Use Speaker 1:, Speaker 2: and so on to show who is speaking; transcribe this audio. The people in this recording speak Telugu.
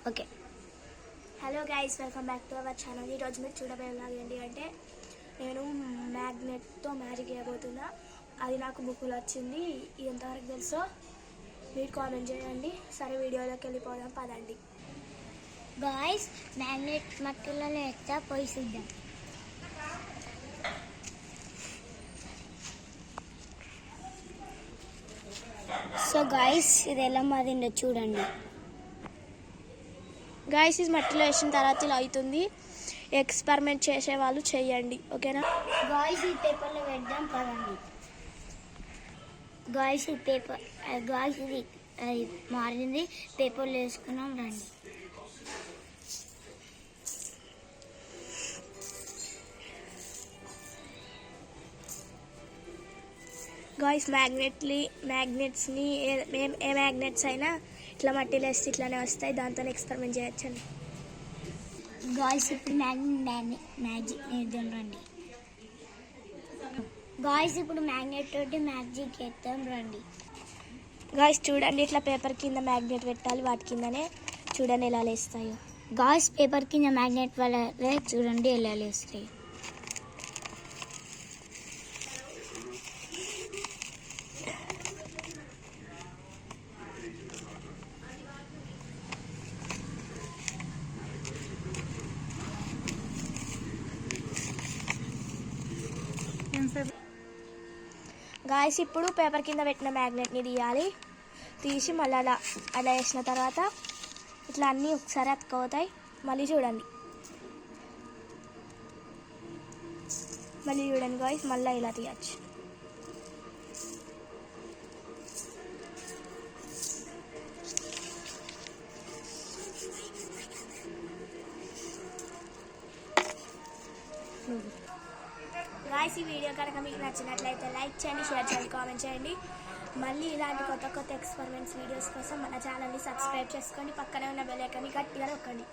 Speaker 1: Okay.
Speaker 2: Hello guys, welcome back to our channel. ఈరోజు మీరు చూడబోయేలాగా ఏంటి అంటే నేను మ్యాగ్నెట్తో మ్యాజిక్ చేయబోతున్నా. అది నాకు బుక్లో వచ్చింది. ఇది ఎంతవరకు తెలుసో మీరు కామెంట్ చేయండి. సరే, వీడియోలోకి వెళ్ళిపోదాం పదండి.
Speaker 1: గాయస్, మ్యాగ్నెట్ మట్టిలలో ఎత్తా పోయి చూద్దాం. సో గాయస్, ఇది ఎలా మారిందో చూడండి.
Speaker 2: గాయస్, ఇది మట్టిలో వేసిన తర్వాత ఇలా అవుతుంది. ఎక్స్పెరిమెంట్ చేసే వాళ్ళు చేయండి, ఓకేనా?
Speaker 1: గాయస్, ఈ పేపర్లో పెడదాం పదండి. గాయస్, ఈ పేపర్ గాయస్ ఇది మారింది. పేపర్లో వేసుకున్నాం, రండి.
Speaker 2: గాయస్, మ్యాగ్నెట్స్ని ఏ మ్యాగ్నెట్స్ అయినా ఇట్లా మట్టిలో వేస్తే ఇట్లానే వస్తాయి. దాంతో ఎక్స్పెరిమెంట్ చేయొచ్చండి.
Speaker 1: గాయస్, ఇప్పుడు మ్యాజిక్ నేర్ద్దాం, రండి. గాయస్, ఇప్పుడు మ్యాగ్నెట్ తోటి మ్యాజిక్ చేద్దాం, రండి.
Speaker 2: గాయస్ చూడండి, ఇట్లా పేపర్ కింద మ్యాగ్నెట్ పెట్టాలి. వాటి కిందనే చూడండి ఎలా లేస్తాయో.
Speaker 1: గాయస్, పేపర్ కింద మ్యాగ్నెట్ వల్ల చూడండి ఎలా లేస్తాయి.
Speaker 2: గాయస్, ఇప్పుడు పేపర్ కింద పెట్టిన మ్యాగ్నెట్ని తీసి మళ్ళీ అలా వేసిన తర్వాత ఇట్లా అన్నీ ఒకసారి అతుక్కపోతాయి. మళ్ళీ చూడండి గాయస్, మళ్ళీ ఇలా తీయచ్చు. గాయస్, ఈ వీడియో కనుక మీకు నచ్చినట్లయితే లైక్ చేయండి, షేర్ చేయండి, కామెంట్ చేయండి. మళ్ళీ ఇలాంటి కొత్త ఎక్స్పెరిమెంట్స్ వీడియోస్ కోసం మన ఛానల్ని సబ్స్క్రైబ్ చేసుకోండి. పక్కనే ఉన్న బెల్ ఐకాన్ని గట్టిగా నొక్కండి.